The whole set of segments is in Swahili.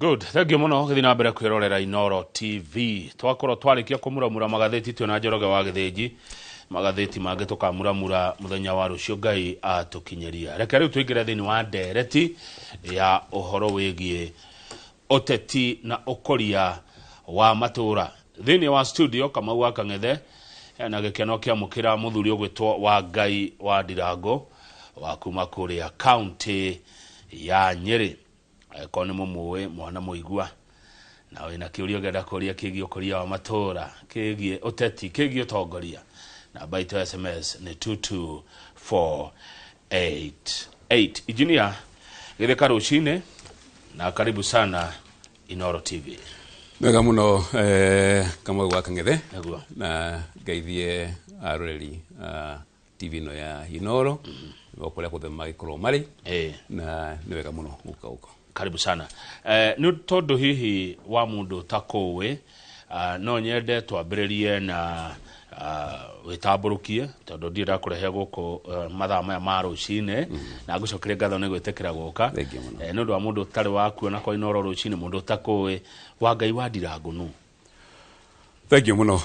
Good. Thank you muno githi na mbere kwirorera Inoro TV. Twakorwo twarikia kumuramura magatheti tuna Njoroge wa Githĩnji. Magatheti mangĩ tukamuramura muthenya wa rucio Ngai atukinyeria. Reke riu tuingire thini wa ndereti ya uhoro wigie oteti na ukoria wa matura. Thini wa studio kama wa Kang'ethe na gikeno kia mukira muthuri ogwitwo wa Ngai wa Ndirango wa kuma kuria county ya Nyeri. Kone mumuwe mwana muigua na wina kiurio genda kuria kigi ukoria wa matura kigi oteti kigi utongoria na baito SMS ni 22488 Engineer githeka rucine na karibu sana Inoro TV. Mega muno kama wa Kang'ethe na gaithie aroreri TV no ya Inoro wakola kuthema ikoro mari na niwega muno uko karibu sana. Ni tondu hihi wa mundu takowe no nyende twambiririe na witamburukie tondu ndira kurehe guko mathaa maya ma rucine na ngucokire ngatho ni gwitikira guka ni ndu wa mundu tari wa kuona kwa Inoro rucine mundu takowe wa Ngai wa Ndirango nu. Thank you muno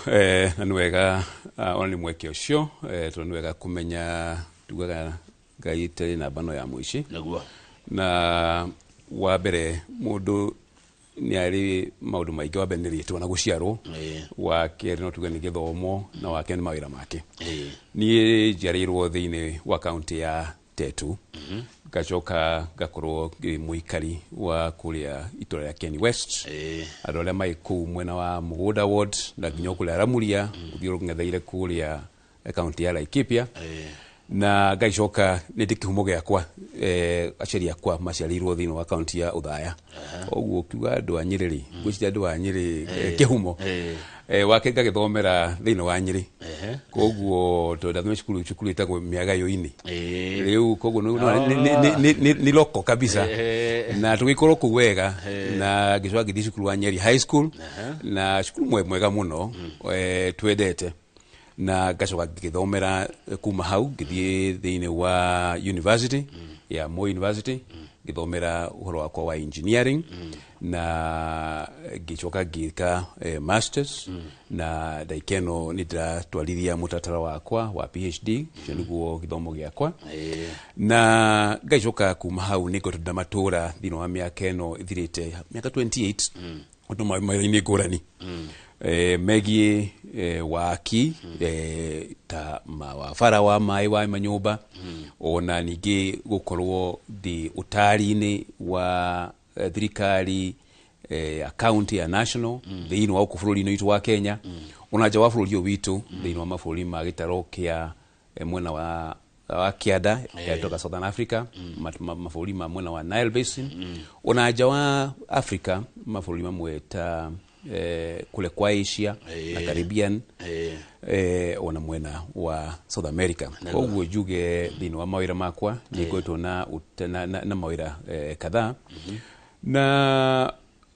na niwega only mweke ucio tondu niwega kumenya tugaga Ngai tari na bano ya muici naguo na wa mbere mundu ni ari maudu maingi wa mbere ritwa na guciarwo wa keri no tuga ni githomo na wa keri mawira make ni jarirwo thiini wa county ya Tetu gacoka gakorwo muikari wa kuria itora ya Kenny West adole mai ku mwena wa Muguda ward na ginyo kuria Ramuria uthiro ngetheire kuria county ya Laikipia na gacoka ni dikihumo giakwa aciari akwa maciarirwo thiini wa county ya Uthaya oguo kiuga andu a Nyeri gwicira andu a Nyeri kihumo wake gagithomera thiini wa Nyeri koguo to ndathome cukuru itagwo Miagayo-ini riu koguo ni loko kabisa na tugikorwo ku wega na gicwa githi cukuru wa Nyeri High School na cukuru mwega muno twendete na gacoka githomera kuma hau githie thiini wa university ya Moi University githomera uhoro wakwa wa engineering na gicoka gika masters na daikeno nidra twalithia mutatara wakwa wa PhD niguo githomo giakwa na gacoka kuma hau niko tudamatura thiini wa miaka eno ithirite miaka 28 undu maini ngurani megie waki ta mawafara wa mai wa manyumba ona ningi gukorwo di utari-ini wa thirikari ya county ya national thiini wa ukufururi-ini witu wa Kenya ona nja wa bururi witu thiini wa mabũrũri ma gitaro kia mwena wa Kianda ya Southern Africa mabũrũri ma mwena wa Nile Basin ona nja wa Africa mabũrũri mamwe ta kule kwa Asia na Caribbean ona mwena wa South America koguo juge thiini wa mawira makwa nigwetwo na mawira kadhaa na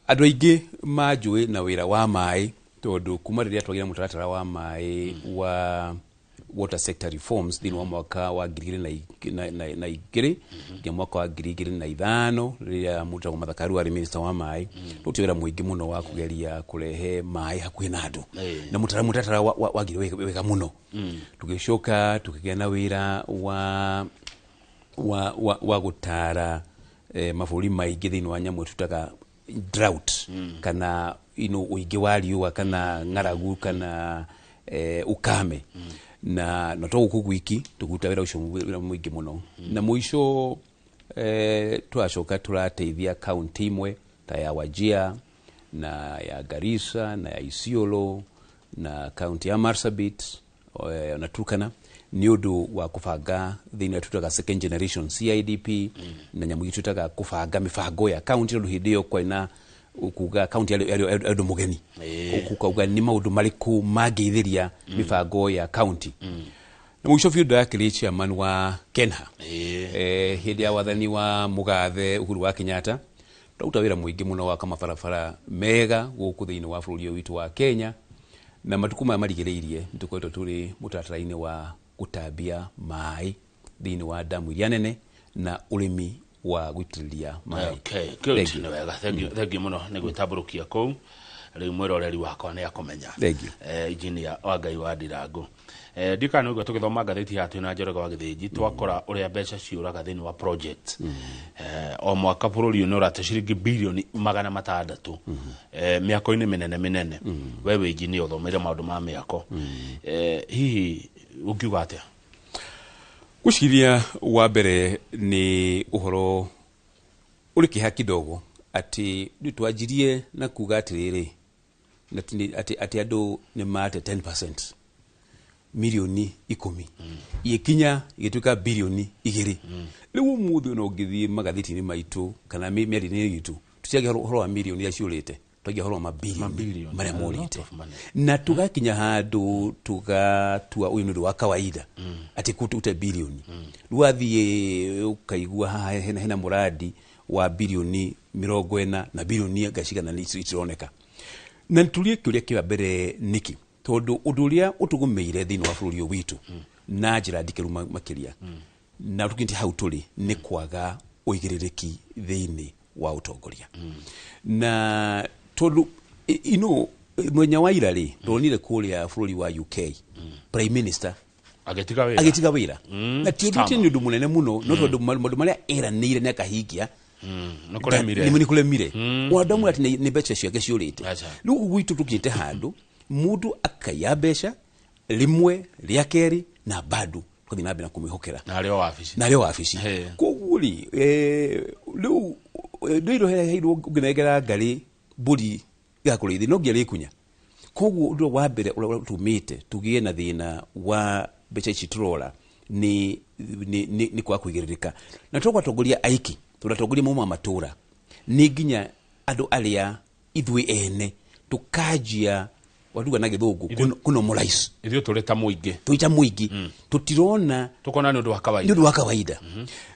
andu aingi majui na wira wa mai tondu kuma riria twagira mutaratara wa mai wa water sector reforms thiini wa mwaka wa 2022 ngia mwaka wa 2005 riria Mutahi Muthakaru ari minister wa mai tutiwira muingi muno wa kugeria kurehe mai hakuhi na andu na mutaratara wa wega muno tugicoka tukigia na wira wa gutara mabũrũri maingi thiini wa nyamu tutaga drought kana uingi wa riua kana ng'aragu kana ukame na to kugwiki tuguta wira ucio muingi muno na muico twacoka turateithia county imwe ta ya Wajir na ya Garissa na ya Isiolo na county ya Marsabit na Turkana ni undu wa kubanga thiini tutaga second generation CIDP na nyamu tutaga kubanga mibango ya county ndu hindio kwaina ukuga county ya mugeni ukuga ni maundu mariku magithiria mibango ya county na mwisho field ya chairman wa Kenha hindi ya wathani wa Mugathe Uhuru wa Kenyatta tutawira muingi muno wa kama barabara mega guku thiini wa bururi witu wa Kenya na matukuma marigiriirie tukwetwo turi mutatara-ini wa gutambia mai thiini wa damu iria nene na urimi wa gwitiriria mai. Okay, good. Ni wega. Thank you muno ni gwitaburukia kou. Riu mwiroreri wakwa ni akomenya. Engineer Wangai wa Ndirangu. Ndikana ugo tugithoma ngatheti hatu na Njoroge wa Githĩnji twakora uria mbeca ciuraga thĩinĩ wa project. O mwaka bũrũri ũyũ ũrate ciringi bilioni 600 mĩako-inĩ minene. We engineer uthomeire maũndũ ma mĩako. Hihi ũngiuga atĩa? Gũciria wa mbere ni uhoro uri kiha kidogo ati twanjirie na kuga atiriri ati andu ni mate 10% milioni 10 ikinya igituika bilioni 2 riu muthu no ngithii magathiti-ini maitu kana mieri-ini gitu tuciage horo wa milioni ya ciurite twagia horo ma bilioni maria morite na tugakinya handu tugatua uyu ndu wa kawaida ati kutute bilioni ruathie ukaigua haha hena muradi wa bilioni 40 na bilioni gacigana ni cironeka na tulie kiuria kiwa mbere niki tondu undu uria utugumeire thiini wa bururi witu na njira ndikeru makiria na tukinti hau tuli ni kwaga uigiririki thiini wa utongoria na tondu mwenya wa ira ri tonire kuria bururi wa UK prime minister agetiga wira na tiuti ni undu munene muno no tondu maundu maria eranire ne kahigia ni kulemire wadamu ati ni becha ciake ciurite riu gwitu tukite handu mundu akaya becha limwe ria keri na badu kwathi na bina kumihokera na rio wabici koguri riu ndiro heiru nginegera ngari buri gakurithi no ngiari kunya koguo ndio wa mbere tumite tugie na thina wa becha citurora ni kwa kuigiririka na twatongoria aiki turatongoria mu matura ni nginya andu aria ithui ene tukajia waduga na githungu kuno morais ithio tureta muingi tuita muingi tutirona tukona ni undu wa kawaida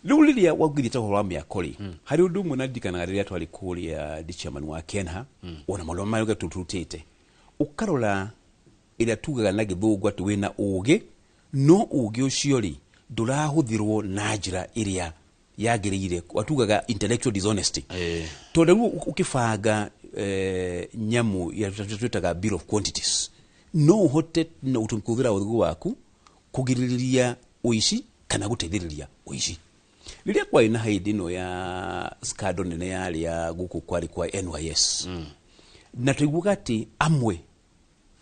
riu riria wagirite horo wa miakori hari undu mwe nadikana riria twali kuria di chairman wa Kenha ona maundu mayo tututite ukarora ira tugaga na githungu ati wina ugi no ugi ucio ri ndurahuthirwo na njira iria yagirire watugaga intellectual dishonesty tondu ukifanga nyamu ya tututaga bill of quantities no hote na utumkuthira uthugu waku kugiririria uici kana guteithiriria uici riria kwa ina haidino ya scandal nene yali ya guku kwari kwa NYS na tuiguga ati amwe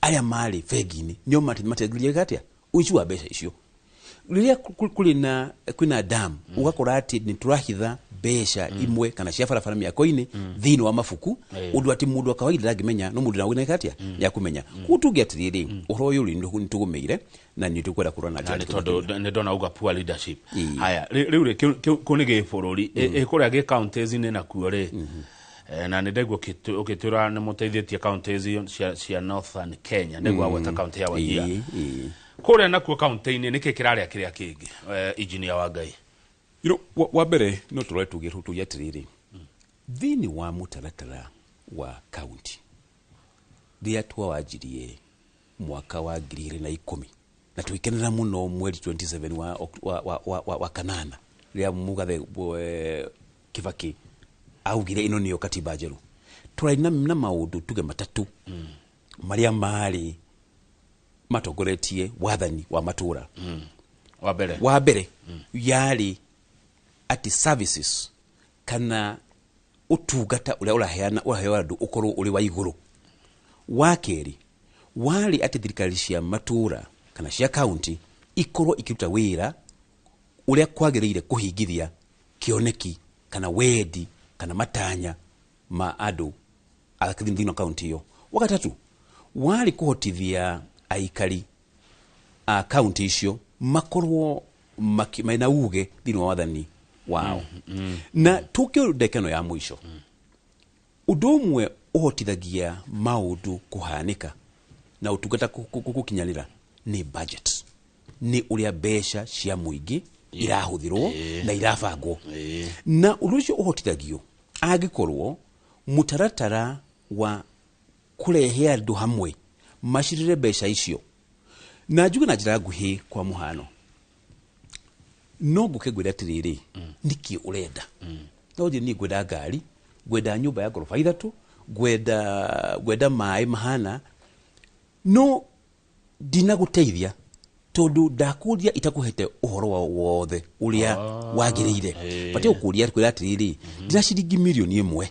aya mali fegini nyo mategiria gatia uici wa mbeca icio riria kwina dam ugakora ati ni turahitha besha imwe kana cia barabara miako-ini thiini wa mafuku undu ati mundu wa kawaida ndangimenya no mundu nawina katia ya kumenya kutugia atiriri uhoro uyu ni tugumeire na ni tukwenda kurona jani tondu ni ndona uga poor leadership haya riu kuni ge bururi ikuria ge counties ni na kuore na ndegwo ukitura ni muteithietie counties cia Northern Kenya ndegwo gweta county ya Wajir kuria nakuo county-ini niki kiraria kiria kingi engineer Wangai wa mbere no turore tugirutu yatiriri thini wa mutaratara wa county ria twawajirie mwaka wa 2010 na tuikenera muno mweri 27 wa kanana ria mugathe Kibaki augire ino niyo katiba njeru turaina na maundu tuge matatu maria mari matongoretie wathani wa matura wa mbere yari ati services kana utugata uria uraheana andu ukorwo uri wa iguru wa keri wali ati thirikari cia matura kana cia county ikorwo ikiruta wira uria kwagiriire kuhingithia kioneki kana wedi kana matanya ma andu akathimthino county yo wakatatu wali kuhotithia aikari a county icio makorwo maina uge thini wa wathani wao na tukio dekano ya mwisho undu umwe uhotithagia maundu kuhanika na utungata kukinyalira ni budget ni uria besha cia muingi irahuthirwo na irabangwo na undu ucio uhotithagio agikorwo mutaratara wa kurehe andu hamwe mashirire besha icio na njuga na njira nguhi kwa muhano no nguke gwira tiriri niki urenda no ni gwenda ngari gwenda nyumba ya gorofa ithatu gwenda mai mahana no dina guteithia tondu ndakuria itakuhete uhoro wa wothe uria wagirire pati ukuria kwira atiriri ndina ciringi milioni 1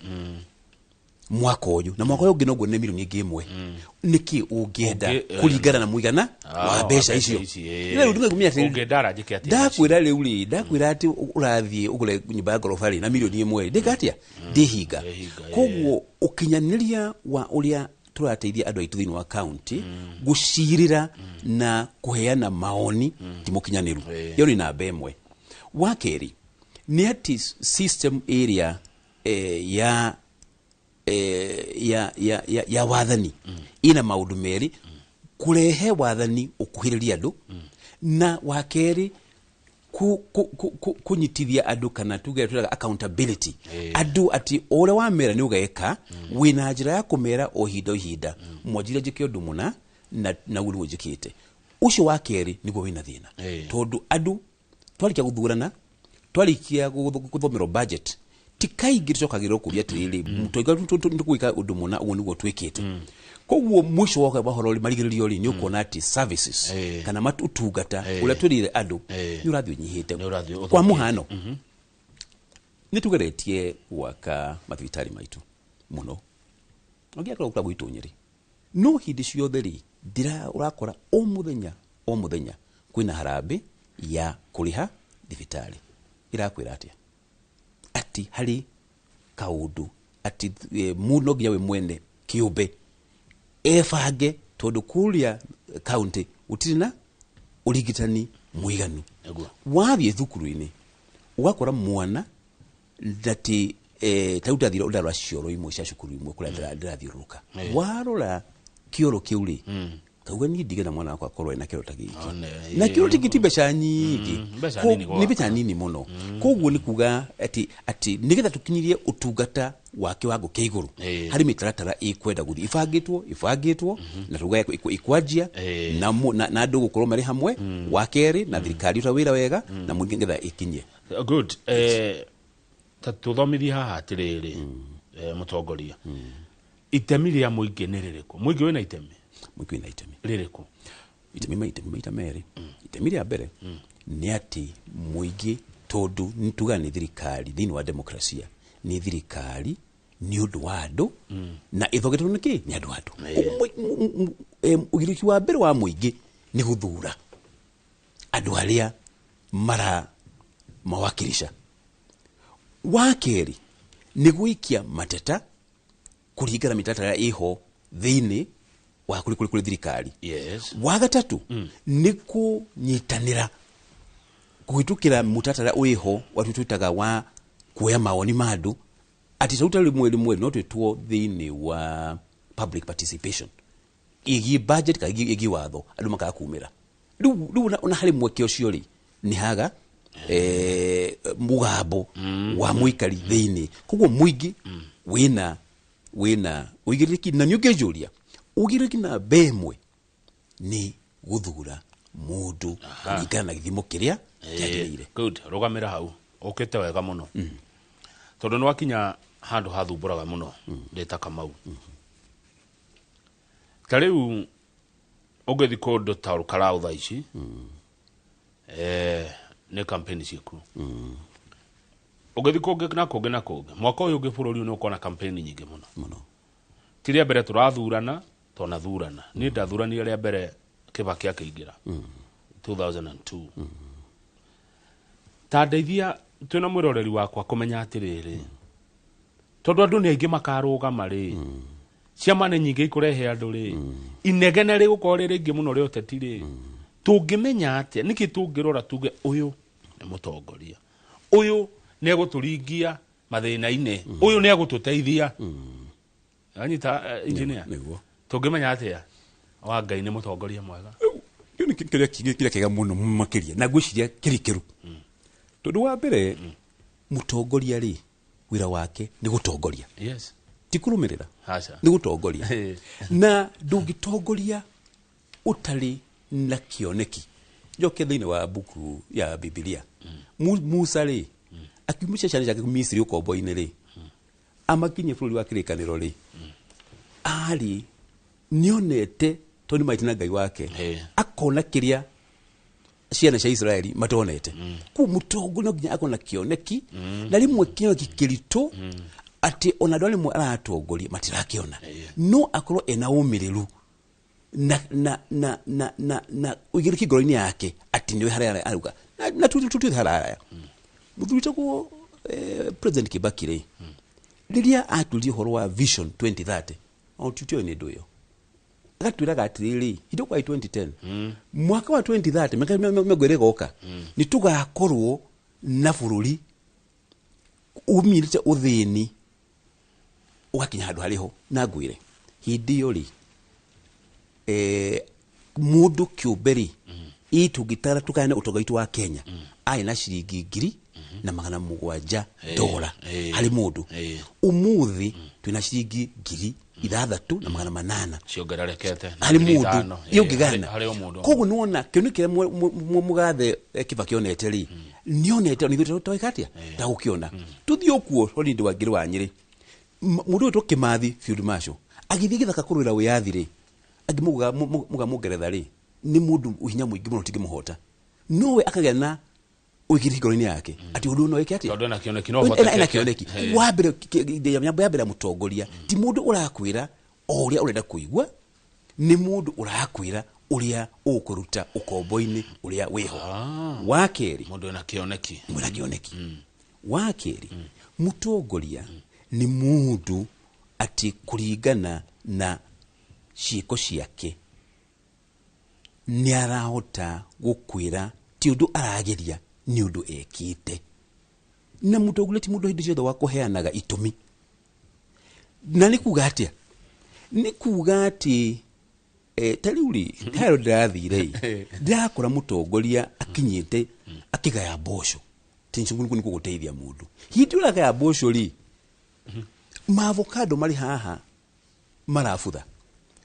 mwaka uyu na mwaka uyu ngino ngone milioni 1 niki ungienda kuringana na muigana wa mbeca icio ira ndunga kumia atiriri ungedara jike ati ndakwira riu ndakwira ati urathie ugure nyumba ya gorofa na milioni 1 ndikatia ndihinga koguo ukinyaniria wa uria turateithia andu aitu thini wa county gucirira na kuheana maoni timukinyaniru yo ni namba imwe wa keri ni ati system area ya wathani ina maundu meri kurehe wathani ukuhiriria andu na wa keri kunyitithia andu kana tuga accountability andu ati ore wa mera ni ugeka wina njira ya kumera o hinda mwajire jike undu muna na uri wojikite ucio wa keri niguo wina thina tondu andu twalikia guthurana twalikia guthomero budget tikaingi tocagirwo kuria tiriri mutoiga ndukwika undu muna ugu niguo twikite koguo mwisho wake bahoro marigiririo ni ukona ati services kana matutungata uria twirire andu ni urathio nyihite kwa muhano ni tugeretie waka mathibitari maitu muno ogia kwa gwitu Nyeri no hindi ciothe ri ndira urakora o muthenya kwina harambe ya kuriha thibitari irakwira ati hari kaundu ati muno nginya we mwene kiumbe efange tondu kuria county utirina urigitani muiganu wathie thukuru-ini ugakora mwana ndati tauta thira undarwa cioro imwe cia cukuru imwe kuria ndirathiuruka warora kioro kiuri kauga ni ndigena mwana wakwa korwo ena kiro ta giki na kiro tigiti beca nyingi ni beca nini muno koguo ni kuga ati nigetha tukinyirie utungata wa kiwango kia iguru hari mitaratara ikwenda guthi ifangitwo na tuga ikwanjia na andu gukorwo mari hamwe wa keri na thirikari uta wira wega na mungi ngetha ikinyie good tatuthomithia haha atiriri mutongoria itemi ria muingi ni ririko muingi wina itemi mwikina itemi ririko itemi maita meri itemi ria mbere ni ati muingi tondu nituga ni thirikari thini wa demokrasia ni thirikari ni undu wa andu na ithogetwo niki ni andu ugiriki wa mbere wa muingi ni guthura andu aria mara mawakilisha wa keri ni guikia mateta kuringana mitaratara iho thini wa kuri thirikari wa gatatu ni kunyitanira kuhitukira mutatara uiho watu twitaga wa kuya maoni mandu ati sauta rimwe no twitwo thini wa public participation igi budget ka igi watho andu makakumira riu una hari mweke ucio ri ni haga mugambo wa muikari thini koguo muingi wina uigiriki na nyugejuria ugiriki na bemwe ni guthura mundu kuringana na githimo kiria kiagirire good rugamira hau ukite wega muno tondu no akinya handu hathumburaga muno ndeta Kamau tariu ugethi kodo ta rukarau tha ici ne campaign ciku ugethi konge na konge mwaka uyu ungi bururi no ukona campaign nyingi muno tiria mbere turathurana tonathurana ni ndathurani ria mbere Kibaki akiingira 2002 tandeithia twina mwiroreri wakwa kumenya atiriri tondu andu ni aingi makaruga mari ciama ni nyingi ikurehe andu ri inegene ri gukorwo ri ringi muno ri uteti ri tungimenya atia niki tungirora tuge uyu ni mutongoria uyu ni eguturingia mathina-ini uyu ni egututeithia anyita engineer tungimenya atia wa Ngai ni mutongoria mwega ni kiria kega muno makiria na gwiciria kirikiru tondu wa mbere mutongoria ri wira wake ni gutongoria tikurumirira ni gutongoria na ndungitongoria utari na kioneki joke thini wa buku ya Biblia Musa ri akiumisha ciana ciake Misiri ukombo-inĩ rĩ amakinye bũrũri wa kĩrĩkanĩro rĩ ari nĩonete Tony Maitina Ngai wake akona kĩrĩa ciana cia Israeli matonete ku mutongo no nginya akona kĩoneki na rimwe kĩoneki kĩritũ ati ona ndwale mu aratongoria matirakiona no akorwo ena ũmĩrĩru na ugiriki ngoro-inĩ yake ati niwe harĩa aruga na tutu haraya muthurito ko President Kibaki rĩ riria atulie horo wa Vision 2030 au tutio ni ndoyo agatwiraga atiriri hindo kwa 2010 mwaka wa 2030 megwere goka ni tugakorwo na bururi umirite uthini ugakinya handu hariho na ngwire hindi yo ri mundu kiumberi itugitara tukane utogaitu wa Kenya ai na ciringi ngiri na magana $7 hari mundu umuthi twina ciringi ngiri 6 na magana 8 ciongererekete hari mundu yongigana koguo nuona kioni kire mugathe Kibaki onete ri nionete ni twikatia ta gukiona tuthio kuo honi ndi wa ngiri wa Nyeri mundu to Kimathi Field Marshal agithie githaka kurwira wiyathi ri agimuga mugeretha ri ni mundu uhinya muingi muno tingimuhota nowe akagena wikiri ngoro-inĩ yake ati undu no wiki ati tondu na kioneki no hota ena kioneki wambere nyambo yambere mutongoria ti mundu urakwira uria urenda kuigwa ni mundu urakwira uria ukuruta ukombo-inĩ uria wiho wakeri mundu ena kioneki wakeri mutongoria ni mundu ati kuringana na ciiko ciake ni arahota gukwira ti undu arageria ni undu ekite na mutongoria ti mundu hindi ciothe wa kuheanaga itumi na ni kuga atia ni kuga ati tariuri kairo ndathire ndakora mutongoria akinyite akigaya mboco tinchungu ni kuguteithia mundu hindi uragaya mboco ri maavocado mari haha marafutha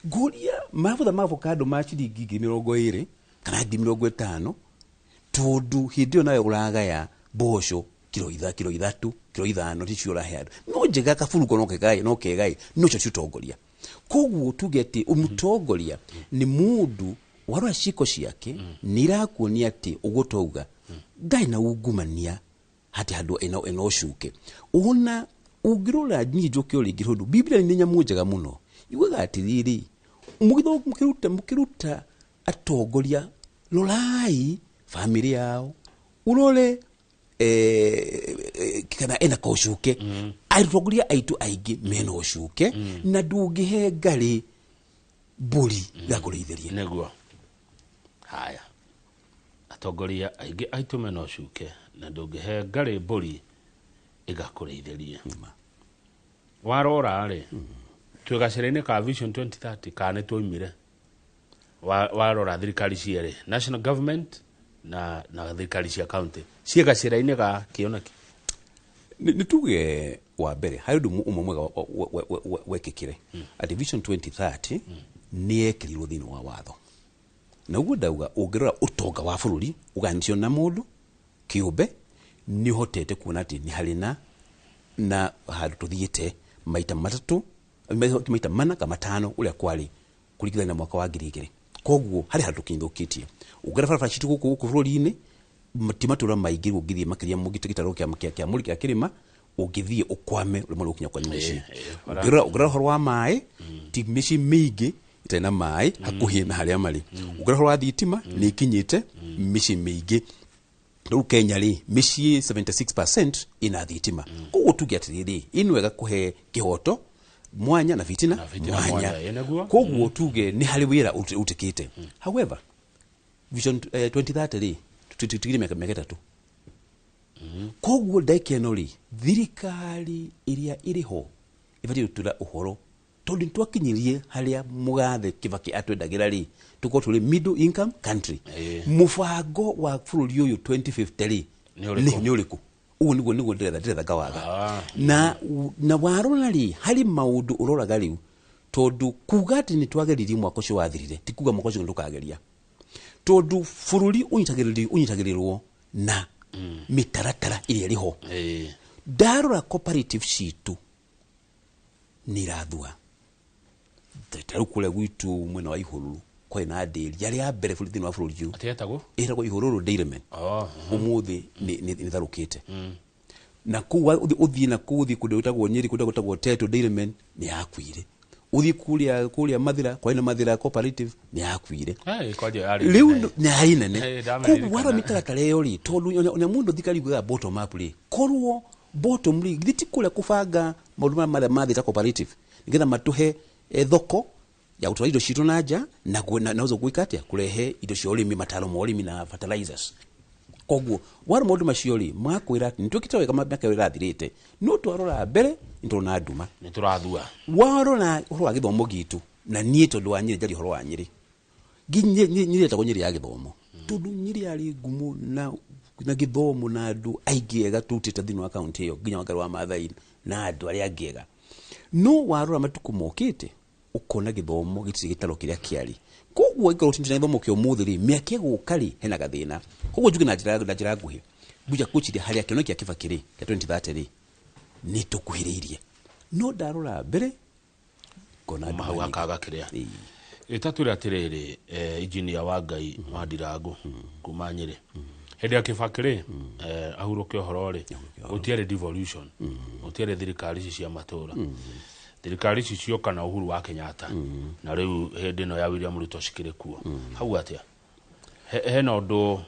guria mavutha maavocado ma ciringi 20 kana 50 tondu hindi nawe uragaya mboco kilo 3 kilo 5 ticio uraheana no njega kafuruko no kegai no cio ciutongoria koguo tugeti umutongoria ni mundu warwa ciko ciake nirakuonia ati ugutouga ngai na ungumania hati handu eno cuke una ungirura nyijoke uri gihudu Biblia ni nyamu njega muno yugaga atiriri mukiruta atongoria lorai family yao urole kana ena kocuke atongoria aitu aigi meno cuke na ndungihe ngari mburi gakureithĩrie neguo haya atongoria aigi aitu meno cuke na ndungihe ngari mburi igakureithĩrie warora ri twigacĩra-inĩ ka Vision 2030 kana twoimire warora thirikari ciere national government na thirikari cia county ciegacĩra-inĩ ga kĩoneki nituge wa mbere hari undu umwe mwega wekikire ati Vision 2030 ni ekirirwo thini wa watho na uguo ndauga ungirora utonga wa bururi uganicio na mundu kiumbe ni hotete kuona ati ni harina na handu tuthiite maita matatu maita mana kama 5 uria kwari kurigithania na mwaka wa 2000 koguo hari handu kindukitie ugera barabara citu guku bururi-ini timatura maingĩ ungithie makiria mugite gitaro kĩa muri kĩa kirima ungithie ukwame rimwe ukinya kwa nyuci ugera horo wa mai ti mici mingi itena mai hakuhi na haria mari ugera horo wa thitima ni kinyite mici mingi ndo Kenya ri mici 76% ina thitima koguo tuge atiriri inwega kuhe kihoto mwanya na fitina mwanya koguo tuge ni hari wira utikite however Vision 2030 ri tutigire miaka 3 koguo ndaikenori thirikari iria iriho ibati gutura uhoro tondu twakinyirie haria mugathe Kibaki atwendagira ri tuko tuli middle income country mufango wa bururi uyu 2050 ri ni uriku ugu niguo ndetha gawaga na warona ri hari maundu uroraga riu tondu kuga ati ni twageririe mwako cio wathirire tikuga mwako cio ndukageria tondu bururi unyitagirirwo na mitaratara iria riho darora cooperative citu nirathua taru kule gwitu mwena wa Ihururu kwa na ndiri yari ya mbere bũrũri wa bũrũri yu atiyetagwo ĩragwo Ihururu Dairymen umuthi ni tharukite na kuwa uthi na kuthi kudotagwo Nyeri kudotagwo Teto Dairymen ni yakwire uthi kulia Mathira kwa ina Mathira cooperative ni yakwire kwaje yari riu ni ainene kuwara mitaratara yo ri tondu ona mundu thikari gwa bottom up ri korwo bottom ri thiti kule kufanga maundu ma Mathira cooperative nigetha matuhe thoko ya gutwara indo citu naja na nauzo gwikatia kurehe indo cia urimi mataro ma urimi na fertilizers koguo wari maundu maciori makwira nitwikite wega mabaka irathirite no twarora mbere nitona nduma niturathua warora uhoro wa githomo gitu na nie tondu wa Nyeri jari uhoro wa Nyeri Nyeri ta Nyeri ya githomo tondu Nyeri yari ngumu na githomo na andu aigega tutite thini wa county iyo ginya wakari wa Maathai na andu ari agega no warora matuku mokite ukona githomo gitiri gitaro kiria kiari koguo ikaro tinjina githomo kyo muthiri miake gukari hena gathina koguo njugi na njira nguhi buja kuchiri haria kiono kia kifa kiri ya 2030 ni tukuhiriirie no darora mbere kona mahau akaga kiria itaturi atiriri engineer wa Ngai wa Ndirangu kuma Nyeri hedi ya kifa kiri ahuruke uhoro ri utiere devolution utiere thirikari cia matura thirikari cio kana Uhuru wa Kenyatta na riu hindi no ya William Ruto cikire kuo hau atia hena undu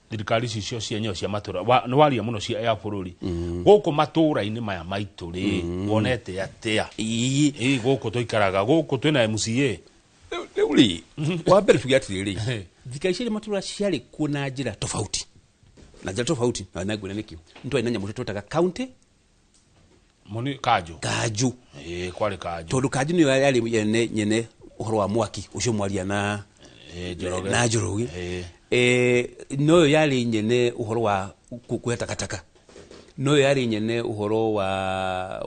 thirikari cio cienyo cia matura no waria muno cia ya bururi guku matura ini maya maitu ri wonete atia guku tuikaraga guku twina MCA uri wa mbere tugiatire ri thirikari cia matura ciari kuna njira tofauti na ngwira niki ntu ina nyamu tutaga county moni kaju kwale kaju tondu kaju ni yari nyene uhoro wa mwaki ucio mwaria na Njoroge no yari nyene uhoro wa kueta kataka no yari nyene uhoro wa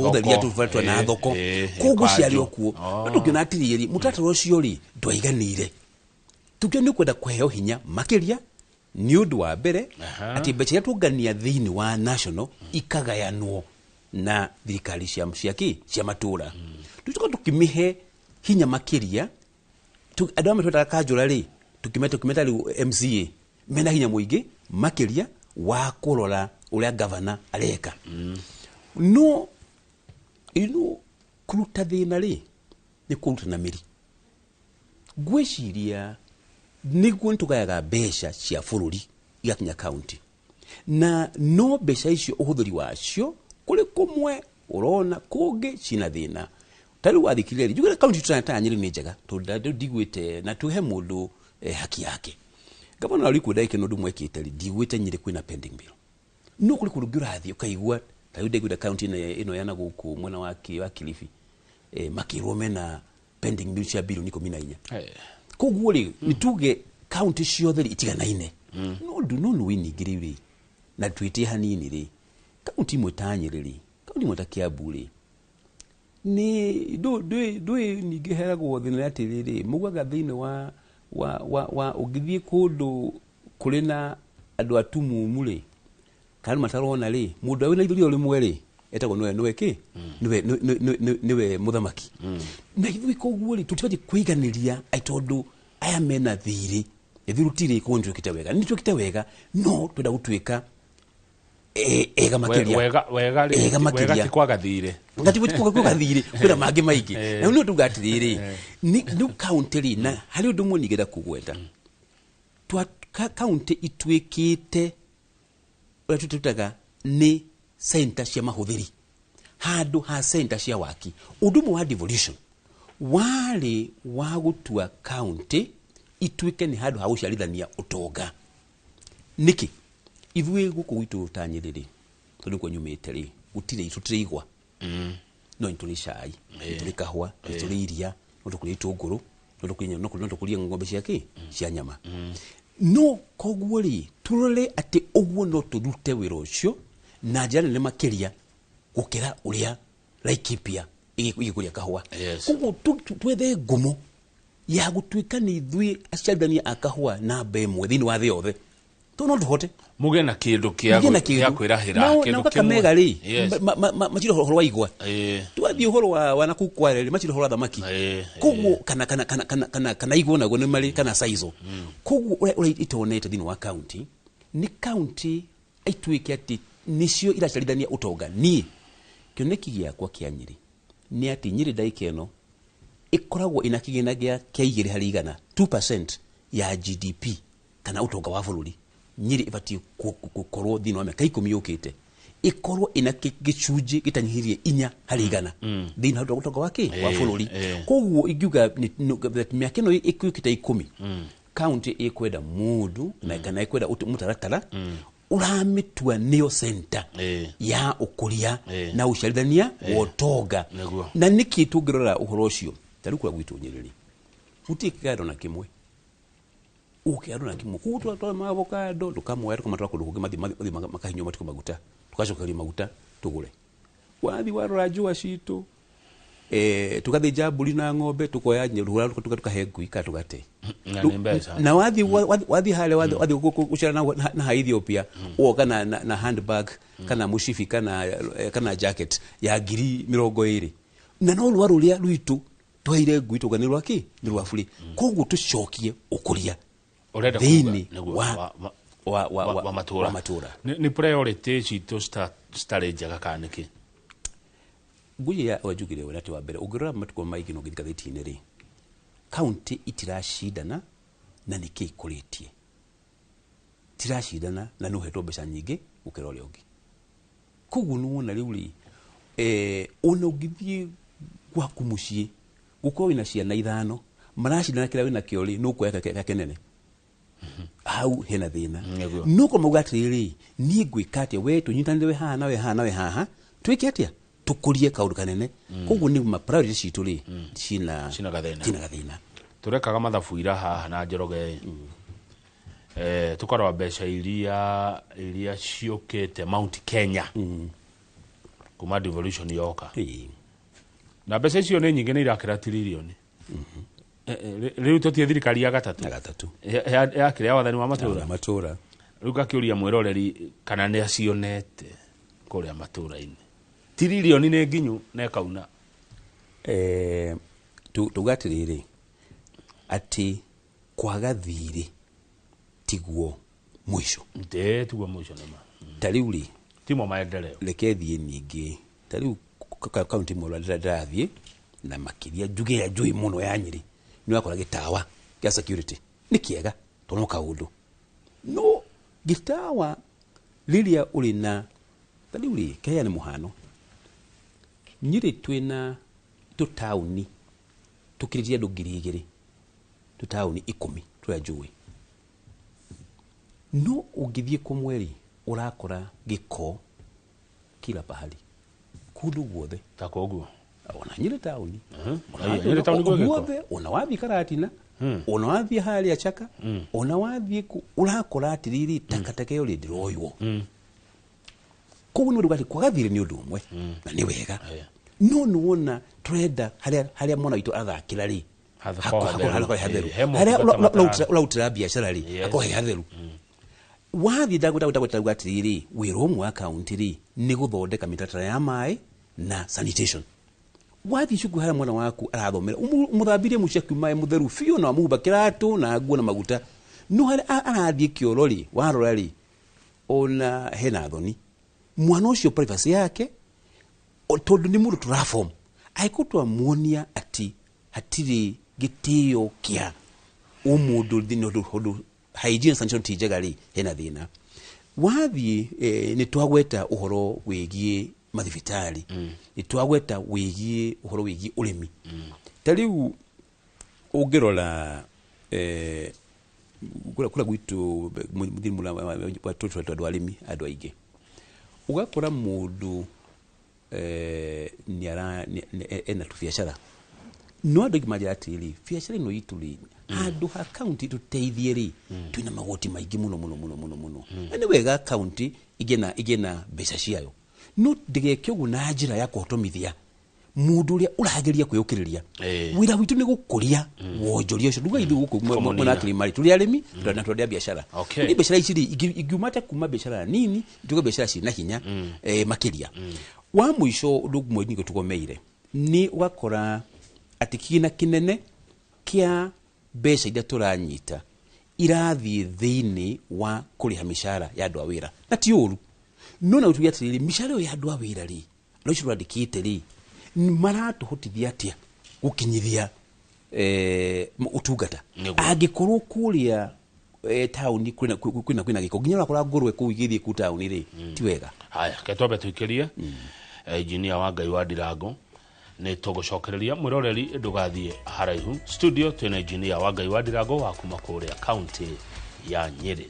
utheria tuvatwa na thoko koguo ciari okuo ndu kina atiriri mutataro ucio ri ndwaiganire tukio ni kwenda kweheo hinya makiria ni undu wa mbere ati mbeca ya tungania thini wa national ikagayanwo na thirikari cia matura tutuko tukimihe hinya makiria andu ametweta kajura ri tukimeta ri MCA mena hinya muingi makiria wa kurora uria governor areka no kuruta thina ri ni kuruta na miri gwiciria niguo ntugayaga mbeca cia bururi igakinya county na no mbeca icio uhuthiri wacio kuri kumwe urona kungi cina thina tari wathikiriri jugire county tutata Nyeri ni njega tondu ndigwite na tuhe mundu haki yake gavana aliku daike no dumwe kitari ndigwite Nyeri kwina pending bill no kuri kurugirathi ukaigwa tari ndigwite county ino yana guku mwena wa Kilifi makirwo mena pending bill cia bill niko mina inya koguo ri nituge county ciothe itiganaine no winigiri ri na twiti hanini ri county mwetanyiriri county mwetakiabu ri ni do nigiheragwo thina atiriri mugaga thine wa ugithie kundu kuri na andu atumu ri kana matarona ri mundu wina ithuri uri mweri etagwo niwe ki niwe muthamaki na ithui koguo ri tutibaje kwiganiria aitondu aya mena thiri ethirutire kunjwe kitawega nitwe kitawega no twenda gutwika ega makiria wega makiria kwaga thire ngati kwaga thire kwira mangi maiki na no tugatiriri ni county ri na hari undu mwe nigeda kugweta twa county itwikite tutaga ni center cia mahuthiri handu ha center cia waki undu wa devolution wale wa gutua county itwike ni handu ha guciarithania utonga niki ithwe guku gwitu tanyiriri tondu kwa nyumite ri gutire itutiriigwa no inturi cai inturi kahwa inturi iria no tukuri itunguru no tukuri ngombe ciake cia nyama no koguo ri turore ati ogwo no turute wira ucio na njara ne makiria gukira uria Laikipia igikuria kahwa koguo twethe ngumo ya gutwika ni ithwe aciarithania akahwa na mbe mwe thini wa thi yothe to no ndohote muge na kindu kia kwirahira kindu Kakamega ri machiro horo wa igwa twathi horo wa nakukware machiro horo thamaki kugu kana igwa na gone mari kana saizo kugu ure itonete thini wa county ni county aitwike ati nicio iracarithania utonga ni kioneki giakwa kia Nyeri ni ati Nyeri daikeno ikoragwo ina kigina gia kia 2% ya GDP kana utonga wa bururi Nyeri ibati gukorwo thini wa miaka 10 yukite ikorwo ina gichunji gitanyihirie 4% thini wa utonga wake wa bururi koguo ingiuga miaka ino ikukite 10 county ikwenda mundu na kana ikwenda mutaratara uramitua neo center ya ukuria na uciarithania wotonga na niki tungirora uhoro ucio tarukura gwitu Nyeri utikigado na kimwe ukiado na kimwe kutwa twa avocado tukamwe tukamatoa kundu mathi makahinyo matiko maguta tukacokeria maguta tugure wathi warora njua citu tukathija mburi na ng'ombe tukoya nyerura tukahe ngui ka tugate na wathi hale wathi gucera na Ethiopia o kana na handbag kana mushifi kana jacket ya 20 na no rwaru ria rwitu twaire ngui tuganirwa ki ni rwa buri koguo tucokie ukuria urenda thini wa matura ni priority cito stare jaga kaniki ngui ya wajugire wati wa mbere ugirora matuko maigi no githika thitine ri county itirashidana na niki ikuritie tirashidana na no hetwo mbeca nyingi ukira uri ungi kugu nuona riuri ona ugithie gwaku mucii guko wina ciana 5 marashidana kira wina kiori nuko yaka kenene au hena thina nuko mugatiri ni gwikate we tunyitanire we haha twike atia tukurie kaundu kanene koguo ni ma priority citu ri cina gathina turekaga mathabuira haha na Njoroge tukarwa mbeca iria ciukite Mount Kenya kuma devolution yoka na mbeca icio ni nyingi ni irakira trilioni riu tutie thirikari ya gatatu ya kiria wathani wa matura riu gakiuria mwiroreri kana ni acionete kuria matura-ini trilioni ni nginyu na kauna tugatiriri ati kwaga thiri tiguo mwisho tiguo mwisho nema tariuri timo maendeleo lekethie ningi tariu county mo ndathie na makiria njuge ya njui muno ya Nyeri ni wakora gitawa ya security ni kiega tonoka undu no gitawa lilia ulina tariuri kaya ni muhano Nyeri twina tauni tukiriria ndugirigiri tauni 10 twa njui no ugithie kumweri urakora giko kila pahali kundu guothe takoguo ona Nyeri tauni Nyeri tauni guothe ona wathi Karatina ona wathi hali ya Chaka ona wathi urakora atiriri takataka yo ndiroywo koguo ndu gati kwagathire ni undu umwe na ni wega no nuona trenda haria mwana witu athakira ri haria biashara ri akohe hatheru wathi ndagweta atiriri wira umwe wa county ri ni guthondeka mitatara ya mai na sanitation wathi shuku haria mwana waku arathomera umuthambirie muceki mai mutheru fio na muba kiratu na nguo na maguta no haria arathie kioro ri warora ri ona hena thoni mwana ucio privacy yake tondu ni mundu turaform aikutwa muonia ati hatiri gitio kia umundu thini hundu hygiene sanction tijagari hena thina wathi ni twagweta uhoro wigie mathibitari ni twagweta wigie uhoro wigie urimi tariu ungirora kula gwitu muthiri mula watoto twa arimi andu aingi ugakora mundu ena tu biashara no andu majira atiri biashara ino itu ri andu ha county tuteithie ri twina magoti maingi muno ene wega county igena mbeca ciayo no ndigeke ugu na njira ya kuhotomithia mundu uria urageria kwiyukiriria wira witu ni gukuria wonjoria ucio nduga ithu guku mona kilimari tuli arimi na tuli biashara ni biashara ici igumata kuma biashara nini tuko biashara ci na hinya makiria wa muico ndugu mwe ningo tugomeire ni wakora atikina kinene kia besha ida turanyita irathi thiini wa kuriha mishara ya andu a wira na ti uru nona utuyatiri mishara ya andu a wira ri no icio randikite ri maratuhotithia atia gukinyithia utungata angikorwo kuria tauni kwina giko nginya wakora ngurwe kuigithie ku tauni ri ti wega haya ketwambe tuikirie engineer wa Ngai wa Ndirango ne tugucokereria mwiroreri ndugathie haraihu studio twina engineer wa Ngai wa Ndirango wa kuma kuria county ya Nyeri.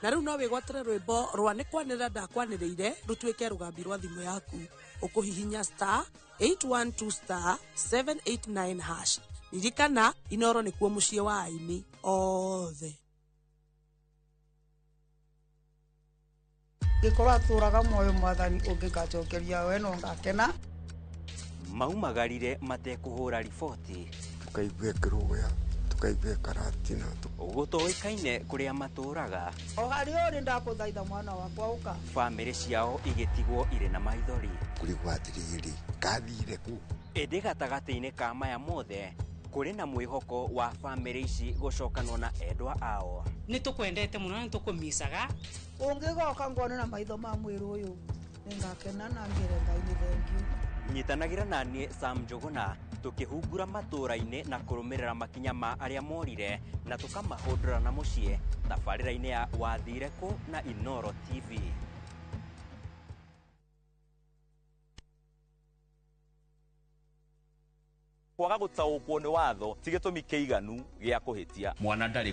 Na riu no wigwatire rwimbo rwa ni kwanira ndakwaniriire rutwike rugambi rwa thimu yaku ukuhihinya *812*789# ririkana Inoro nikuo mucie wa aini othe gikorwa turaga moyo mwathani ungikacokeria we no ngakena maumagarire matekuhura riboti tukaigue kiruya tukaigue karatina gutoikaine kuria maturaga o hari uri ndakuthaitha mwana wakwa uka family ciao igetigwo ire na maithori kurigwatiriri kathire ku ende gatagati-ini ka maya mothe kuri na mwihoko wa family ici gucokanwo na endwa ao ni tukwendete muno ni tukumisaga ungigoka ngone na maitho ma mwiru uyu ningakena na ngire Ngai ni thank you nyitanagira nanie Sam Njuguna tukihungura matura-ini na kurumirira makinya ma aria morire na tukamahundura na mucie tabarira-ini ya wathire ku na Inoro TV. kwaga gutaukwo ni watho tigitumi kiiganu gia kuhitia mwana ndari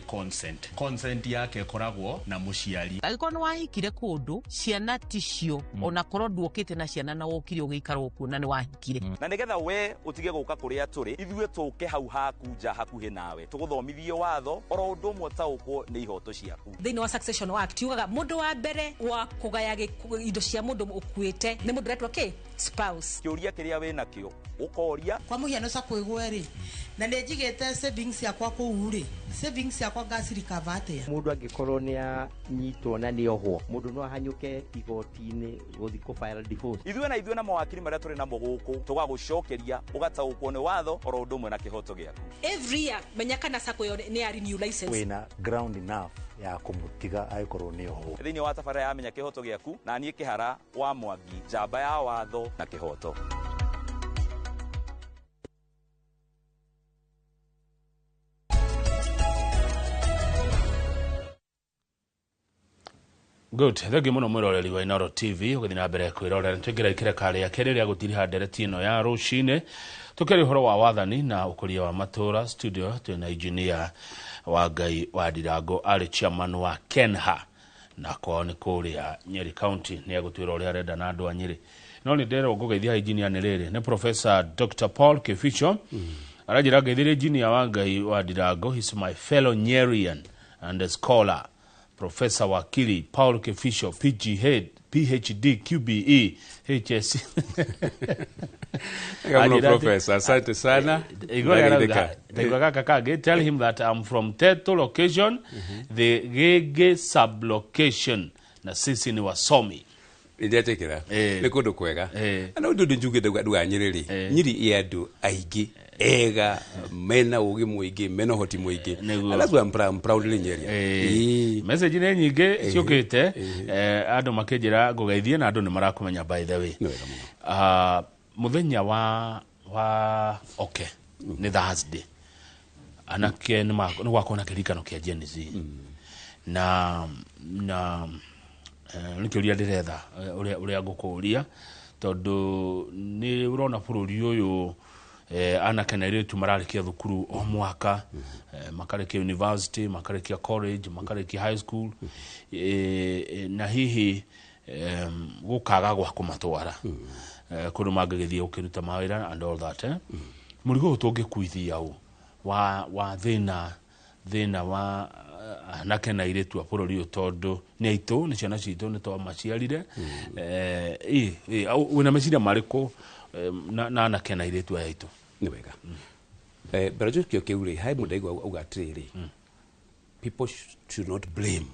consent yake koragwo na muciari agiko no wahikire kundu ciana ticio ona korwo nduokite na ciana na wokire ugiikara okuo na ni wahikire na nigetha we utige guka kuria turi ithue tuke hau haku nja hakuhi nawe tuguthomithie watho oro undu umwe taukwo ni ihoto ciaku thini wa Succession Act yugaga mundu wa mbere wa kugaya indo cia mundu ukuite ni mundu retwa spouse kiuria kiria we nakio ukoria kwa muhiano sa kwigwe ri na ne njigete savings yakwa ku uri savings yakwa gasirika vate mundu angikorwo ni anyitwo na ni ohwo mundu no ahanyuke igoti-ini guthi ku file divorce ithue na mawakiri maria turi namo guku tugagucokeria ugataukwo ni watho oro undu umwe na kihoto giaku every year menya kana sako yo ni ari new license wina ground enough ya kumutiga aikorwo ni ohwo thini wa tabarira ya menya kihoto giaku na nie kihara wa Mwangi njamba ya watho na kihoto. Good. Thegi muno mwiroreri wa Inoro TV ugithi na mbere kwirorera twingira ikire kare ya kere ria gutiriha ndereti ino ya rucine tukeri horo wa wathani na ukuria wa matura studio twina engineer wa Ngai wa Ndirango ari chairman wa Kenha na kwa ni kuria Nyeri County ni agutwira uria renda na andu a Nyeri no ni ndero gugeithia engineer ni riri ni Professor Dr. Paul Kificho arajira geithire engineer wa Ngai wa Ndirango. He's my fellow Nyerian and a scholar. Professor Wakili Paul Kificho, PhD, QBE, HSC. Professor, asante sana. Tell him that I'm from Teto location, the Gege sublocation. Na sisi ni wasomi. Ndiatekera. Ni kundu kwega. Ana undu njuge ndwa Nyeri. Nyeri ya andu aigi. Ega mena ugi muigi mena hoti muigi alafu I'm proudly Nyeri. Message ni nyinge ciukite andu makejira gugeithie na andu ni marakumenya by the way. Muthenya wa okay ni Thursday anake ni gwakona kirikano kia Gen Z na nikiuria ndiretha uria ngukuria tondu ni urona bururi uyu anake na airitu mararikia thukuru o mwaka, makarikia university, makarikia college, makarikia high school, na hihi gukaga gwa kumatwara kundu mangigithie ukiruta mawira and all that. Murigo tungikuithia u wa thina wa anake na airitu a bururi uyu tondu ni aitu ni ciana citu ni to maciarire wina meciria mariku na anake na airitu aitu ni wega barajo kiuri hai mudaigo ugatriri people should not blame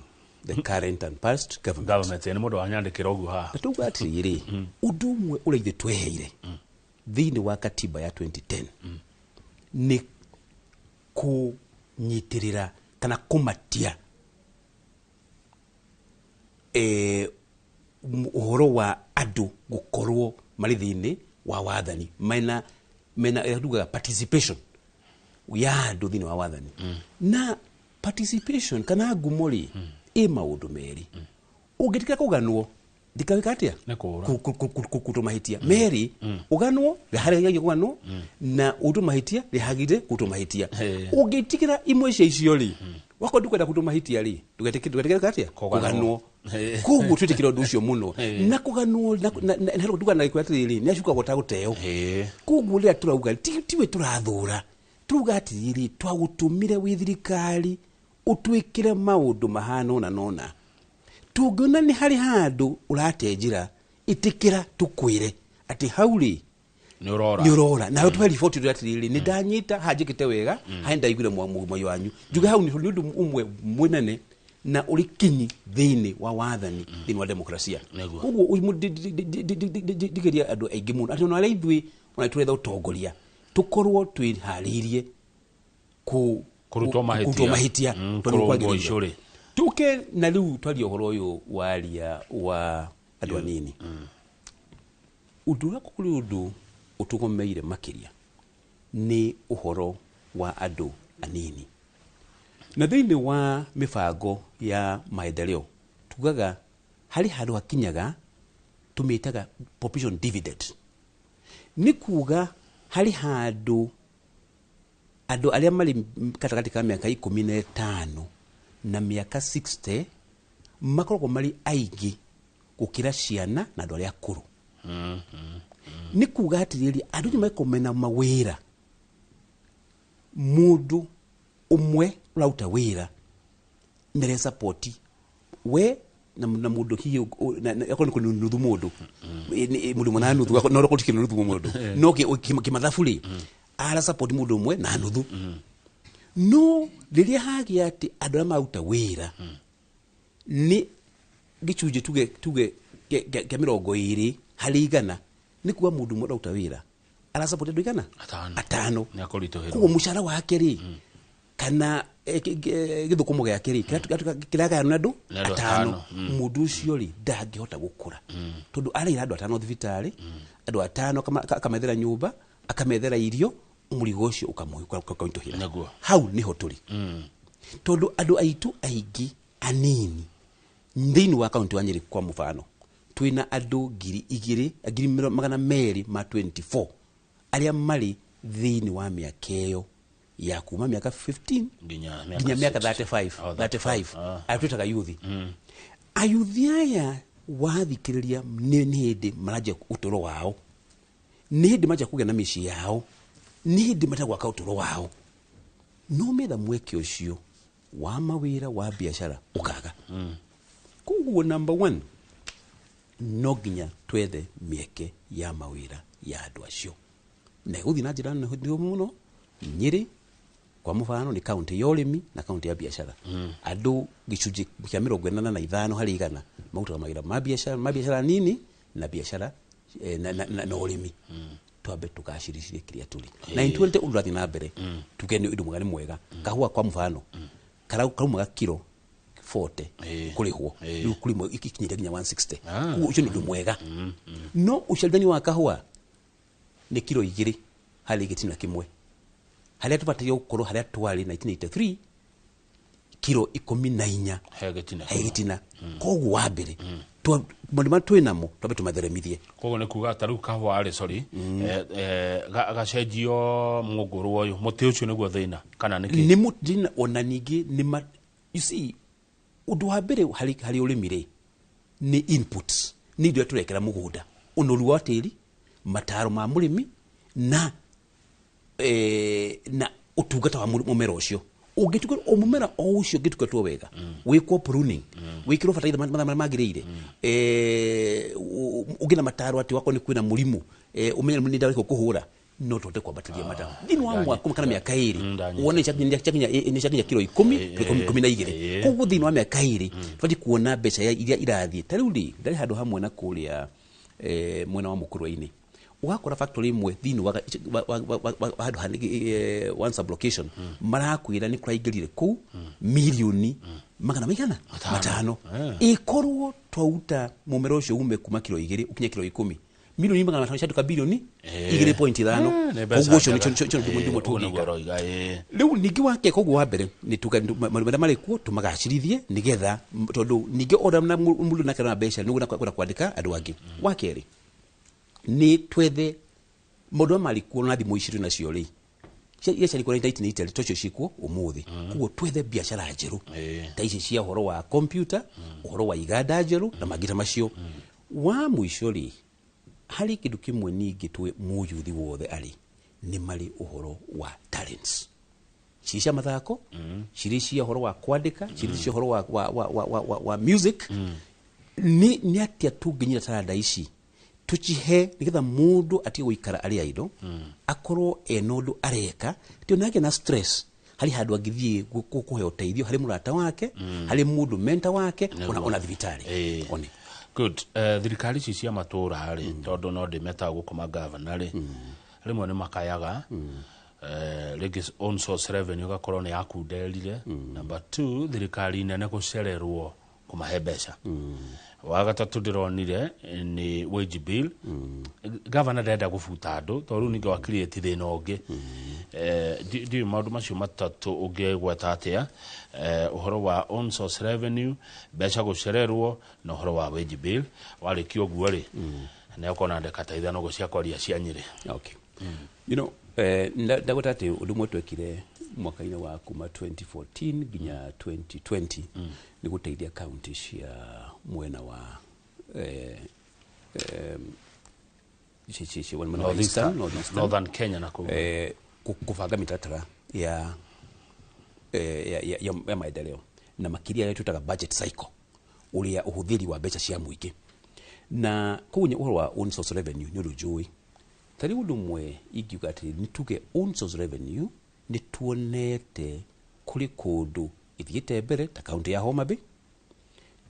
the current and past government ni mundu anyandikira ugu ha tugatriri udumwe ule ithe tweheire thini wa katiba ya 2010 ni kunyitirira kana kumatia uhoro wa andu gukorwo mari thini wa wathani mena eduga participation ya andu thini wa wathani na participation kana gumori maundu meri ungitika kuganwo ndikawika atia kutumahitia meri uganwo rihari kuganwo na utumahitia rihagire kutumahitia ungitikira imwe cia icio ri wako dukwenda kutumahitia ri tugetikira atia kuganwo kugu twitikira undu ucio muno na kuganwo na hero duka na ikwatiri ni ashuka gotaguteo kugu ri aturauga tiwe turathura turuga atiri twagutumire withirikari utwikire maundu mahano na nona tugona ni hari handu uratenjira itikira tukwire ati hauri ni urora na tuwe report atiriri ni ndanyita hajikite wega haenda igure moyo wanyu juga hau ni hundu umwe mwenene na ulikinyi thini wa wathani thini wa demokrasia uguo digeria andu aingi muno ati ona ithwi ona turetha utongoria tukorwo twiharirie kurutwa mahitia kurungwo icuri tuke na riu twari ohoro uyu waria wa andu anini udura kuri undu utugomeire makiria ni uhoro wa andu anini na thini wa mifango ya maendeleo tugaga hari handu hakinyaga tumitaga population dividend ni kuga hari handu andu aria mari katakati ka miaka 15 na miaka 60 makoragwo mari aigi gukira ciana na andu aria akuru ni kuga atiriri andu ni makomena mawira mundu umwe urauta wira ndere support we na mundu hiyo yakoni ko nuthu mundu mundu mwana nuthu no roko tikino nuthu mundu no kimathafuri ara support mundu umwe na nuthu no riria hagi ati andu amauta wira ni gichuje tuge ke 20 hari igana ni kuwa mundu umwe urauta wira ara support andu igana atano ni akorito kuwa mushara wake ri kana githukumo gyake ri kiraga andu atano mundu ucio ri ndangihota gukura tondu ari andu atano thibitari andu atano akamethera nyumba akamethera irio umurigo ucio ukamuhira hau niho turi tondu andu aitu aigi anini ndini wa kaunti wa Nyeri kwa mfano twina andu 2,224 aria mari thini wa miakeyo ya kuma miaka 15 nginya miaka 35 atutaga yuthi ayuthi aya wathikiriria ni hindi maraje utoro wao ni hindi maja kugena mishi yao ni hindi matagwa ka utoro wao no metha mweke ucio wa mawira wa biashara ukaga kuguo number 1 no ginya twethe mieke ya mawira ya andu acio na guthi na njira ndio muno Nyeri kwa mfano ni county ya urimi na county ya biashara andu gichuje kya 45 hari igana mauta mawira ma biashara nini na biashara na urimi twabe tukashirishire kiria tuli 920 urathi na mbere tukene indu mwega mwega kahua kwa mfano karaumaga kilo 40 kurihwo riu kurimo ikinyira ginya 160 ucio ni mwega no ushaldani wa kahua ni kilo 2 hari gitina kimwe haria tupatayo ukoro haria twali 1983 kilo 14 hegitina koguo wa mbere maundu twinamo twabe tumatheremithie koguo ni kuga taru kahwa ari sorry gacenjio munguru uyu muti ucio niguo thina kana niki ni mutina ona ningi ni you see undu wa mbere hari urimire ni inputs ni ndio turekera mugunda unoru wa tiri mataro ma murimi na utungata wa mumera ucio ugituka omumera ucio gituka tu wega wiko pruning wikiro fataitha magirire ugina mataro ati wako ni kwina murimu umenya ni ndawe kuhura no tote kwa batiria madamu dini wa kana miaka 2 uone chakinya kilo 10 koguo dini wa miaka 2 fati kuona becha iria irathie tarudi ndari handu hamwe na kuria mwena wa Mukurweini ugakora factory imwe thini wa handu one sublocation marakwira ni kuraingirire ku milioni magana matano ikorwo twauta mumera ucio ume kuma kilo 2 ukinya kilo 10 milioni magana matano shatuka bilioni 2.5 koguo ucio ni mutugiga riu ningi wake koguo wa mbere ni tuka marumira marikuo tumagacirithie nigetha tondu ningi ora na mundu na kana mbeca ni guna kwandika andu angi wakeri ni twethe mundu marikuo na thimu iciri na cio ri cia cia likora internet itali tocho shikuo umuthi kuo twethe biashara njeru ta ici cia horo wa computer horo wa igada njeru na magira macio wa mwisho ri hari kindu kimwe ningi twe muyuthi wothe ari ni mari uhoro wa talents cia mathako cia horo wa kwandika cia horo wa music ni atia tunginyira taranda ici tuchihe nigetha mundu ati guikara ari aido akorwo enondu areka tio nake na stress hari handu angithie kuhe uteithio hari murata wake hari mundu mentor wake ona thibitari oni good thirikari cia matura hari tondu no ndimeta gukoma governor rimwe ni makayaga legacy on source revenue gakorwo ni yakunderire number 2 thirikari nene gucererwo kumahe mbeca wa gatatu ndironire ni wage bill governor ndenda gufuta andu tondu ninge wa create thina ungi di maundu macio matatu ungegweta atia uhoro wa on source revenue mbeca gucererwo na uhoro wa wage bill warikio guo ri na ukona ndekata ithano go cia kwaria cia Nyeri okay you know ndagotate undu mwe twekire mwaka-ini wa kuma 2014 ginya 2020 ni guteithia county cia mwena wa Northern Kenya na kufanga mitatara ya maendeleo na makiria yetu tutaga budget cycle ulia uhuthiri wa mbeca cia muingi na kunya uhoro wa own source revenue ni rujui tari undu mwe igiuga ati ni tuge own source revenue ni tuonete kuri kundu ithiite mbere ta county ya Homa Bay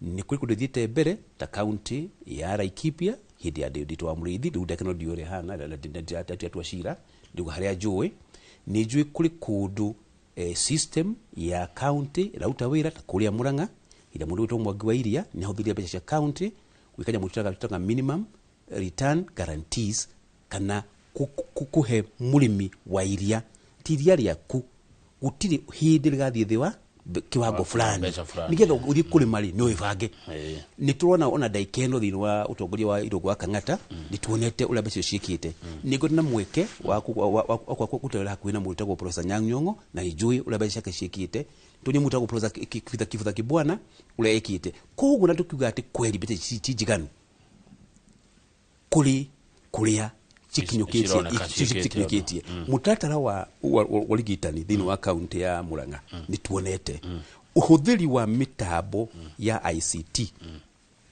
ni kuri kundu ithiite mbere ta county ya Laikipia hindi ya David wa Muriithi ndu ndekeno ndiore hana na atwa shira ndu haria njui ni njui kuri kundu system ya county rauta wira ta kuria Murang'a ila mundu witwa Mwangi wa Iria ni huthiria mbeca cia county wikanya mutaka minimum return guarantees kana kukuhe murimi wa iria tiria riaku gutiri hindi rigathie thiwa kiwango fulani nigetha uthie kuri mari no ibange ni turona ona daikeno thini wa utongoria wa irogo wa Kang'ata ni tuonete ula becio ciikite nigo na mweke wa kutawala kuina mutagwo Professor Nyang'nyong'o na ijui ula becio ciikite tunye mutagwo Professor Kifutha Kibwana ula ikite koguo na tukiuga ati kweli bete tijiganu kuria chikinyukitie mutatara wa ligitani thini wa county ya Murang'a ni tuonete uhuthiri wa mitambo ya ICT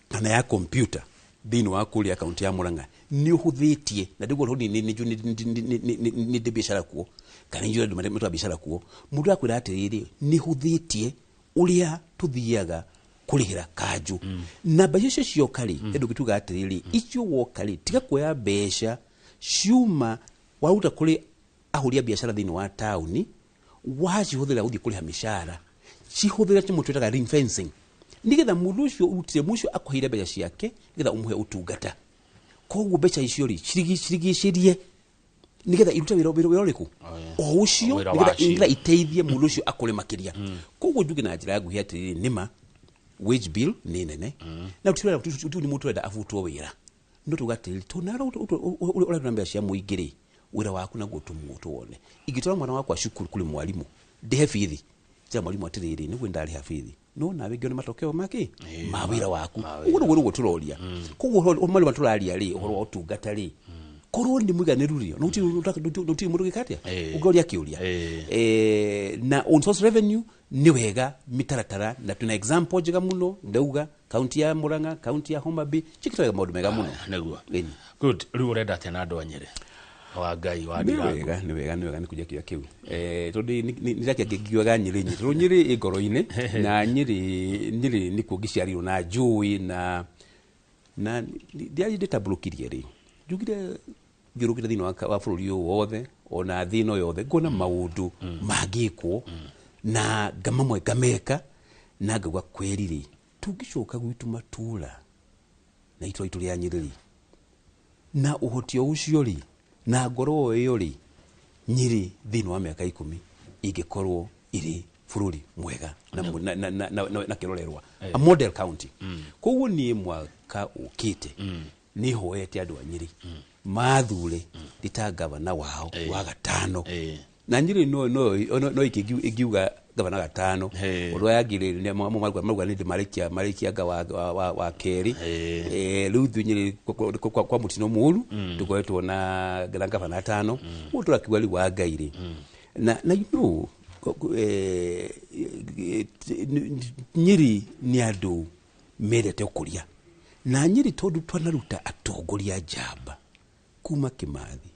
kana ya computer thini wa kuria county ya Murang'a ni uhuthitie na ndigo ni biashara kuo kana njura ndu biashara kuo mundu akwira atiriri ni huthitie uria tuthiaga kurihira kaju na baisho cio kali endu gituga atiriri icio wokali tiga kuya besha shuma wauta kuri ahuria biashara thini wa tauni waji huthira uthi kuri hamishara ci huthira ci mutu taga ring fencing nigetha mundu ucio urutire mucio akwahira beca ciake nigetha umuhe utungata koguo beca icio ri cirigicirie nigetha iruta wira uriku o ucio nigetha iteithie mundu ucio akore makiria koguo njuge na njira yangu hiati nima wage bill ni nene na utira ni mutu enda afutwo wira ndo tugatiri tunara ura tunambia cia muingiri wira waku na gutumutu wone igitora mwana wakwa shukuru kuli mwalimu ndehe fithi cia mwalimu atiriri ni gwenda ariha fithi no na wengi ona matokeo make mawira waku uguo turoria koguo mali maturaria ri uhoro wa utungata ri korwo ni muiganiru rio no uti mundu gikatia ugoria kiuria na on source revenue ni wega mitaratara na tuna example jiga muno ndauga county ya Murang'a county ya Homa Bay chikitoga maundu mega muno neguo good riu urenda tena andu anyire wa ngai wa ndira ni wega ni kuja kiu tondi ni rakia kigiwaga nyiri nyiri igoro-ine na nyiri ni kugiciarirwo na njui na ndiari nditabulukirie ri njugire ngirukire thina wa bururi wothe ona thino yothe ngona maundu magikwo na ngamamwe ngameka na ngagwa kweriri tungicoka gwitu matura na itwa itu ria Nyeri na uhotio ucio ri na ngoro iyo ri Nyeri thino wa miaka 10 ingikorwo iri bururi mwega na kirorerwa a model county koguo ni mwaka ukite ni hoete andu a Nyeri mathure ndita gavana wao wa gatano na Nyeri no ikiuga gavana gatano undu yagire ni magwa ni marikia ga wa keri ruthu Nyeri kwa mutino muru tukoetwo na gavana gatano mutura kiwali wa ngaire na Nyeri ni andu merete ukuria na Nyeri tondu twanaruta atongoria njamba kuma Kimathi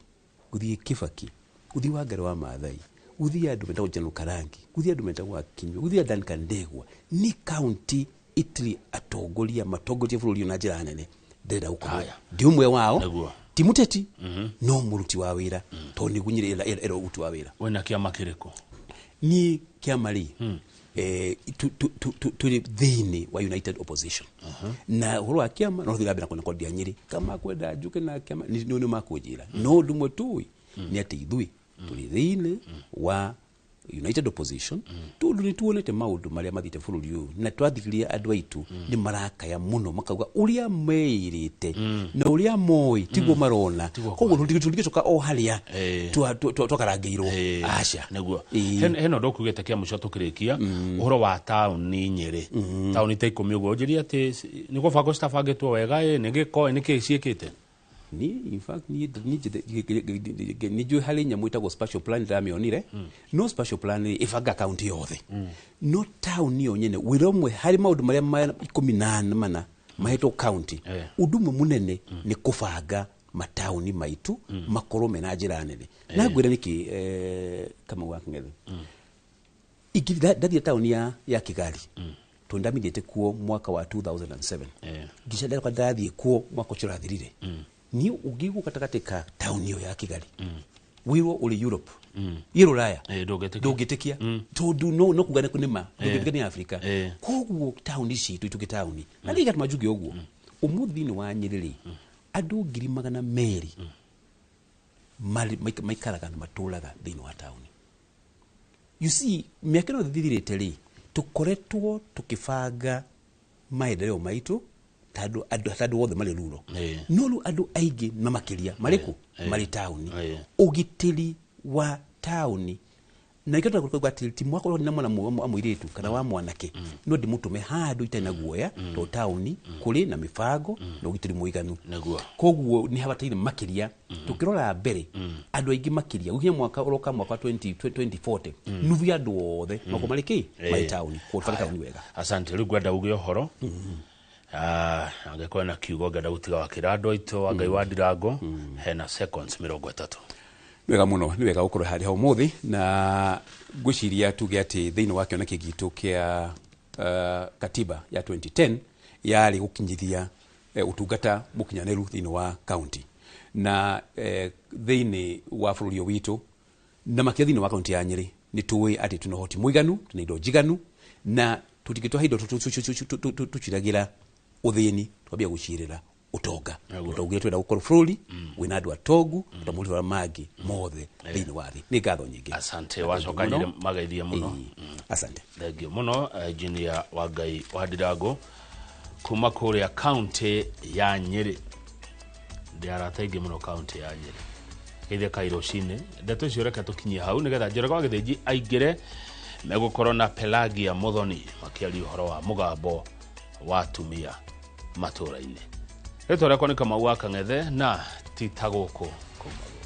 guthie Kibaki guthie Wangari wa Maathai guthie andu metagwo General Karangi guthie andu metagwo Akinyo guthie Duncan Ndegwa ni county itri atongoria matongoria bururi na njira nene ndenda ukorwo ndi umwe wao timuteti no muruti wa wira to ni gunyire ero utu wa wira wena kiama kiriko ni kiama ri tuli thini wa United Opposition na horo wa kiama no thira bina kwa ndia Nyeri kama kwenda njuke na kiama ni makujira no ndumwe tu ni ati ithui tuli thini wa United Opposition tundu ni tuonete maundu maria mathite bururi uyu na twathikiria andu aitu ni marakaya muno makauga uria meirite na uria moi tiguo marona koguo tuligicoka o haria twakarangeirwo aca neguo heno ndokugete kia muco tukirikia uhoro wa town ni Nyeri town ta 10 uguo njiri ati ni gubangwo stabangitwo wega ni kiciikite ni in fact ni jo hali nyamuita go special plan da mionire no special plan ifanga county yothe no town yo nyene wiromwe hari maundu maria 18 mana maheto county udumwe munene ni kufanga matauni maitu makoro mena njira nene na gwira niki kama wakng'ethe igida dathia town ya Kigali tondamithite kuo mwaka wa 2007 gicenda kwa dathie kuo mwaka ucirathirire ni ugigu katakatika town yo ya Kigali wiro uli Europe yero raya ndogitekia tondu no kugana kunima ndogitekia ni Africa koguo town ici tuituke town na liga tumajuge oguo umuthi ni wa Nyeri andu 200 maikaraga na matulaga thini wa town you see miakeno thithirite ri tukoretwo tukifanga maendeleo maitu tadu wothe mali ruro nolu andu aigi na makiria mariku mali town ugitiri wa town na ikata kwa timu wako na mwana amwiritu kana wa mwanake no ndi mutume handu itana guoya to town kuri na mifago no ugitiri muiganu koguo ni habataire makiria tukirora mbere andu aigi makiria ugie mwaka uroka mwaka 2040 nuvu ya andu othe mako maliki mali town ko faka town wega asante rugwenda ugie horo angekuwa na kiugo ngenda gutiga wakira andu aitu wa ngai wa ndirango hena seconds 30 wega muno ni wega gukorwo hari ha umuthi na ngwiciria tuge ati thini wa kiona kigitu kia katiba ya 2010 yari gukinyithia utungata mukinyaneru thini wa county na thini wa bururi witu na makia thini wa county ya Nyeri ni tuwe ati tunahoti muiganu tuna indo jiganu na tutikitwa hindo tuchiragira uthini twabia gucirira utonga utaugie twenda gukora bururi wina andu atogu utamuri wa magi mothe thini wa thi ni ngatho nyingi. Asante wacokanyire magaithia muno. Asante thengio muno engineer Wangai wa Ndirango kuma kuria county ya Nyeri. Ndiarateithia muno county ya Nyeri geithia kairo cine ndeto cio reka tukinyie hau nigetha Njoroge wa Githĩnji aingire megukorwo na Pelagia Muthoni makiaria uhoro wa mugambo wa atumia matura-ini. Rĩtwa rĩakwa nĩ Kamau wa Kang'ethe na ti ta gũkũ kũmagũ.